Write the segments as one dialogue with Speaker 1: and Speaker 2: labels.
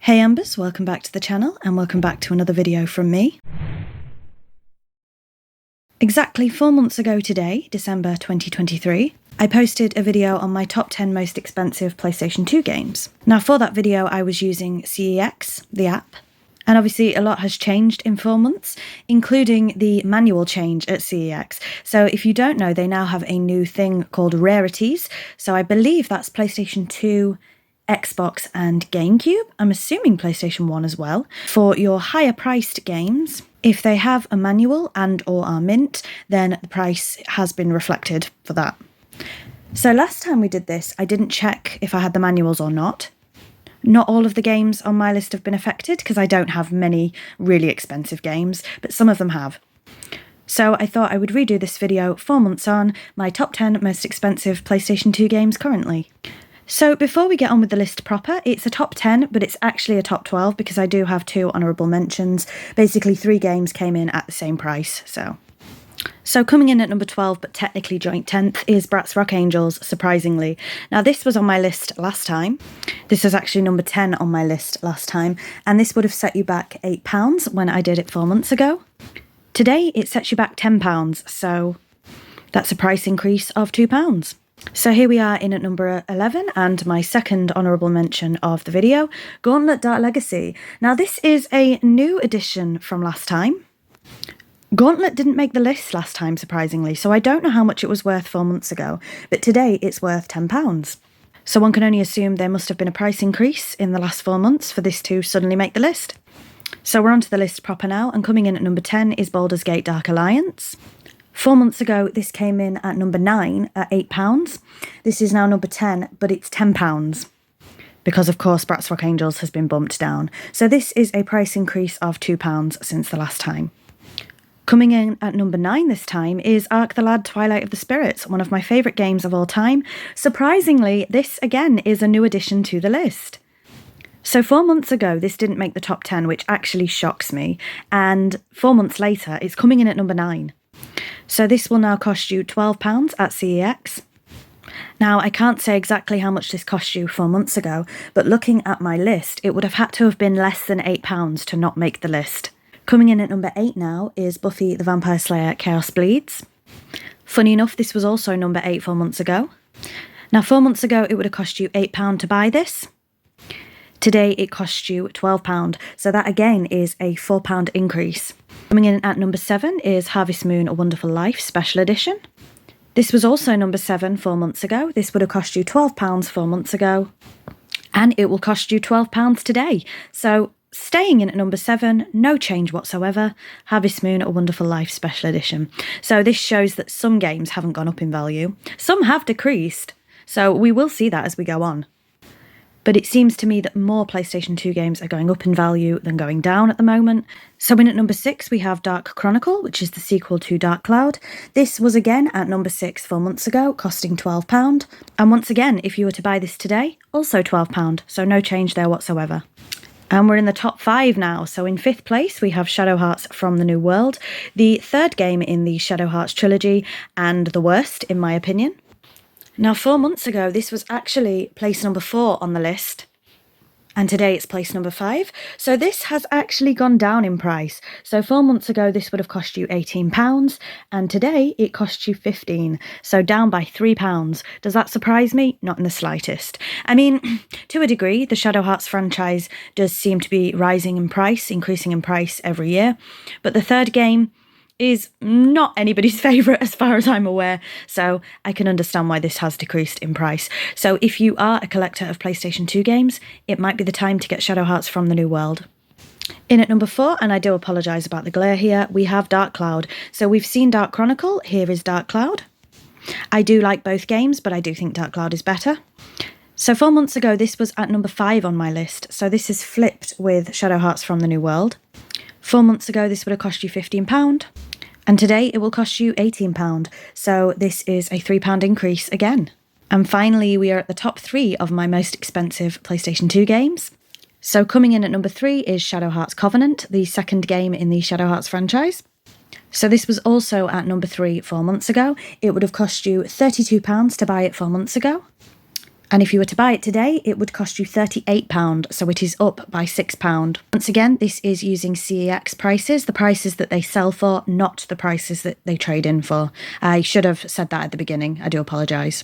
Speaker 1: Hey EMbers, welcome back to the channel and welcome back to another video from me. Exactly 4 months ago today, December 2023, I posted a video on my top 10 most expensive PlayStation 2 games. Now for that video I was using CEX, the app, and obviously a lot has changed in 4 months, including the manual change at CEX. So if you don't know, they now have a new thing called rarities, so I believe that's PlayStation 2, Xbox and GameCube, I'm assuming PlayStation 1 as well, for your higher priced games. If they have a manual and or are mint, then the price has been reflected for that. So last time we did this, I didn't check if I had the manuals or not. Not all of the games on my list have been affected because I don't have many really expensive games, but some of them have. So I thought I would redo this video 4 months on, my top 10 most expensive PlayStation 2 games currently. So before we get on with the list proper, it's a top 10, but it's actually a top 12 because I do have 2 honourable mentions. Basically 3 games came in at the same price, So coming in at number 12, but technically joint 10th, is Bratz Rock Angels, surprisingly. Now this was on my list last time. This was actually number 10 on my list last time, and this would have set you back £8 when I did it 4 months ago. Today it sets you back £10, so that's a price increase of £2. So here we are in at number 11, and my second honourable mention of the video, Gauntlet Dark Legacy. Now this is a new addition from last time. Gauntlet didn't make the list last time, surprisingly, so I don't know how much it was worth 4 months ago, but today it's worth £10. So one can only assume there must have been a price increase in the last 4 months for this to suddenly make the list. So we're onto the list proper now, and coming in at number 10 is Baldur's Gate Dark Alliance. 4 months ago, this came in at number 9 at £8. This is now number 10, but it's £10 because, of course, Bratz Rock Angels has been bumped down. So this is a price increase of £2 since the last time. Coming in at number 9 this time is Ark the Lad Twilight of the Spirits, one of my favourite games of all time. Surprisingly, this again is a new addition to the list. So 4 months ago, this didn't make the top 10, which actually shocks me. And 4 months later, it's coming in at number 9. So this will now cost you £12 at CEX. Now, I can't say exactly how much this cost you 4 months ago, but looking at my list, it would have had to have been less than £8 to not make the list. Coming in at number 8 now is Buffy the Vampire Slayer Chaos Bleeds. Funny enough, this was also number 8 4 months ago. Now, 4 months ago, it would have cost you £8 to buy this. Today, it costs you £12, so that again is a £4 increase. Coming in at number 7 is Harvest Moon A Wonderful Life Special Edition. This was also number 7 4 months ago. This would have cost you £12 4 months ago, and it will cost you £12 today. So staying in at number 7, no change whatsoever, Harvest Moon A Wonderful Life Special Edition. So this shows that some games haven't gone up in value. Some have decreased, so we will see that as we go on. But it seems to me that more PlayStation 2 games are going up in value than going down at the moment. So in at number 6 we have Dark Chronicle, which is the sequel to Dark Cloud. This was again at number 6 4 months ago, costing £12. And once again, if you were to buy this today, also £12, so no change there whatsoever. And we're in the top 5 now. So in 5th place, we have Shadow Hearts From the New World, the third game in the Shadow Hearts trilogy, and the worst, in my opinion. Now, 4 months ago, this was actually place number 4 on the list, and today it's place number 5. So this has actually gone down in price. So 4 months ago, this would have cost you £18, and today it costs you £15, so down by £3. Does that surprise me? Not in the slightest. I mean, to a degree, the Shadow Hearts franchise does seem to be rising in price, increasing in price every year, but the third game is not anybody's favourite as far as I'm aware, so I can understand why this has decreased in price. So if you are a collector of PlayStation 2 games, it might be the time to get Shadow Hearts From the New World. In at number 4, and I do apologise about the glare here, we have Dark Cloud. So we've seen Dark Chronicle, here is Dark Cloud. I do like both games, but I do think Dark Cloud is better. So 4 months ago, this was at number 5 on my list, so this is flipped with Shadow Hearts From the New World. 4 months ago, this would have cost you £15. And today it will cost you £18, so this is a £3 increase again. And finally, we are at the top 3 of my most expensive PlayStation 2 games. So coming in at number 3 is Shadow Hearts Covenant, the second game in the Shadow Hearts franchise. So this was also at number 3 4 months ago. It would have cost you £32 to buy it 4 months ago. And if you were to buy it today, it would cost you £38, so it is up by £6. Once again, this is using CEX prices, the prices that they sell for, not the prices that they trade in for. I should have said that at the beginning. I do apologise.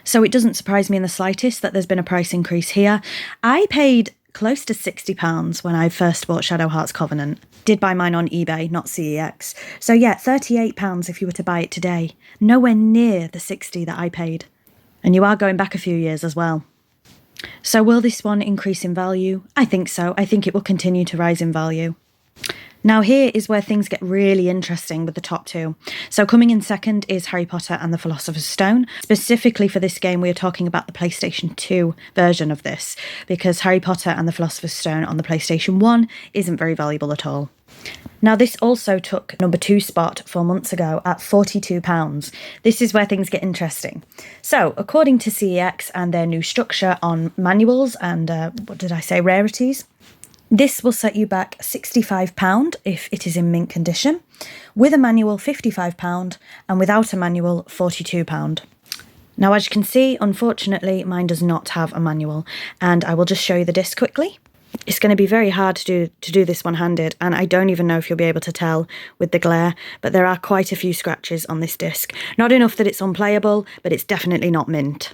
Speaker 1: So it doesn't surprise me in the slightest that there's been a price increase here. I paid close to £60 when I first bought Shadow Hearts Covenant. Did buy mine on eBay, not CEX. So yeah, £38 if you were to buy it today. Nowhere near the £60 that I paid. And you are going back a few years as well. So will this one increase in value? I think so. I think it will continue to rise in value. Now here is where things get really interesting with the top two. So coming in second is Harry Potter and the Philosopher's Stone. Specifically for this game, we are talking about the PlayStation 2 version of this, because Harry Potter and the Philosopher's Stone on the PlayStation 1 isn't very valuable at all. Now this also took number 2 spot 4 months ago at £42. This is where things get interesting. So according to CEX and their new structure on manuals and rarities, this will set you back £65 if it is in mint condition, with a manual £55 and without a manual £42. Now as you can see, unfortunately mine does not have a manual, and I will just show you the disc quickly. It's going to be very hard to do this one-handed, and I don't even know if you'll be able to tell with the glare, but there are quite a few scratches on this disc. Not enough that it's unplayable, but it's definitely not mint.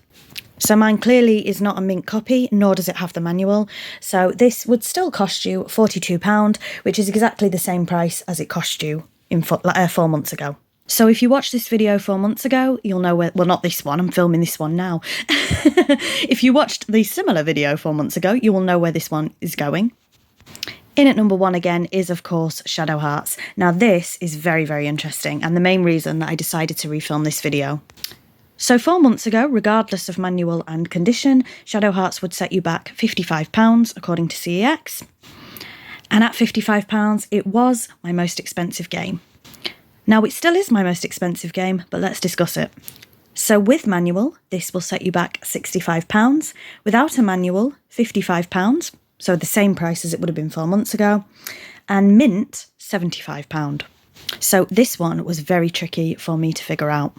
Speaker 1: So mine clearly is not a mint copy, nor does it have the manual. So this would still cost you £42, which is exactly the same price as it cost you in 4 months ago. So if you watched this video 4 months ago, you'll know where, well, not this one, I'm filming this one now. If you watched the similar video 4 months ago, you will know where this one is going. In at number 1 again is, of course, Shadow Hearts. Now this is very, very interesting, and the main reason that I decided to refilm this video. So 4 months ago, regardless of manual and condition, Shadow Hearts would set you back £55 according to CEX. And at £55, it was my most expensive game. Now it still is my most expensive game, but let's discuss it. So with manual, this will set you back £65. Without a manual, £55. So the same price as it would have been 4 months ago. And mint, £75. So this one was very tricky for me to figure out.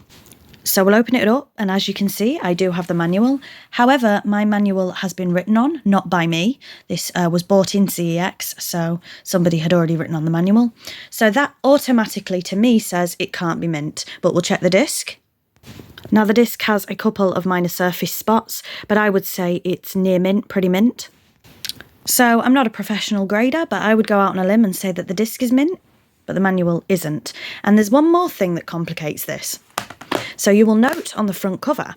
Speaker 1: So we'll open it up, and as you can see, I do have the manual. However, my manual has been written on, not by me. This was bought in CEX, so somebody had already written on the manual. So that automatically, to me, says it can't be mint, but we'll check the disc. Now, the disc has a couple of minor surface spots, but I would say it's near mint, pretty mint. So I'm not a professional grader, but I would go out on a limb and say that the disc is mint, but the manual isn't. And there's one more thing that complicates this. So you will note on the front cover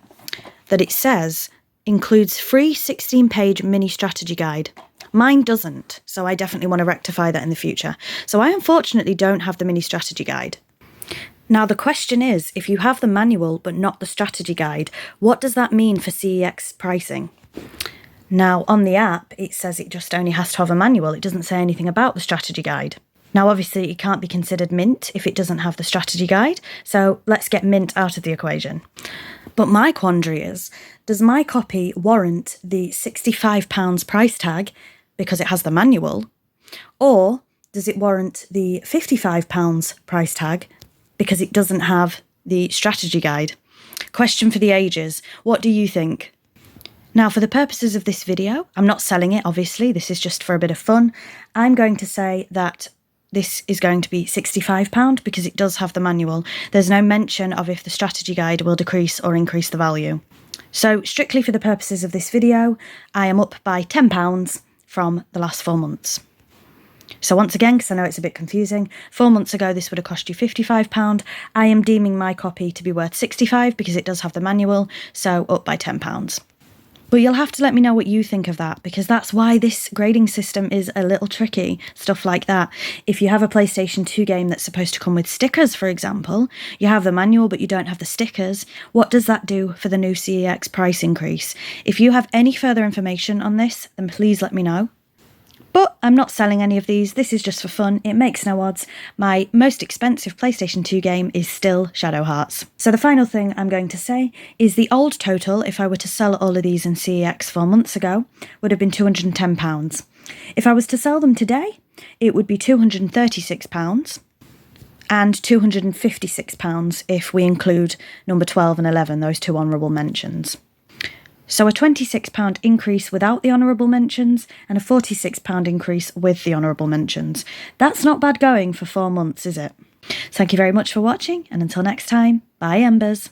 Speaker 1: that it says includes free 16-page mini strategy guide. Mine doesn't, so I definitely want to rectify that in the future. So I unfortunately don't have the mini strategy guide. Now the question is, if you have the manual but not the strategy guide, what does that mean for CEX pricing? Now on the app, it says it just only has to have a manual. It doesn't say anything about the strategy guide. Now, obviously, it can't be considered mint if it doesn't have the strategy guide, so let's get mint out of the equation. But my quandary is, does my copy warrant the £65 price tag because it has the manual, or does it warrant the £55 price tag because it doesn't have the strategy guide? Question for the ages, what do you think? Now, for the purposes of this video, I'm not selling it, obviously, this is just for a bit of fun. I'm going to say that this is going to be £65 because it does have the manual. There's no mention of if the strategy guide will decrease or increase the value. So strictly for the purposes of this video, I am up by £10 from the last 4 months. So once again, because I know it's a bit confusing, 4 months ago this would have cost you £55. I am deeming my copy to be worth £65 because it does have the manual, so up by £10. But you'll have to let me know what you think of that, because that's why this grading system is a little tricky, stuff like that. If you have a PlayStation 2 game that's supposed to come with stickers, for example, you have the manual but you don't have the stickers, what does that do for the new CEX price increase? If you have any further information on this, then please let me know. But I'm not selling any of these, this is just for fun, it makes no odds. My most expensive PlayStation 2 game is still Shadow Hearts. So the final thing I'm going to say is the old total, if I were to sell all of these in CEX 4 months ago, would have been £210. If I was to sell them today, it would be £236 and £256 if we include number 12 and 11, those two honourable mentions. So a £26 increase without the honourable mentions and a £46 increase with the honourable mentions. That's not bad going for 4 months, is it? Thank you very much for watching, and until next time, bye Embers.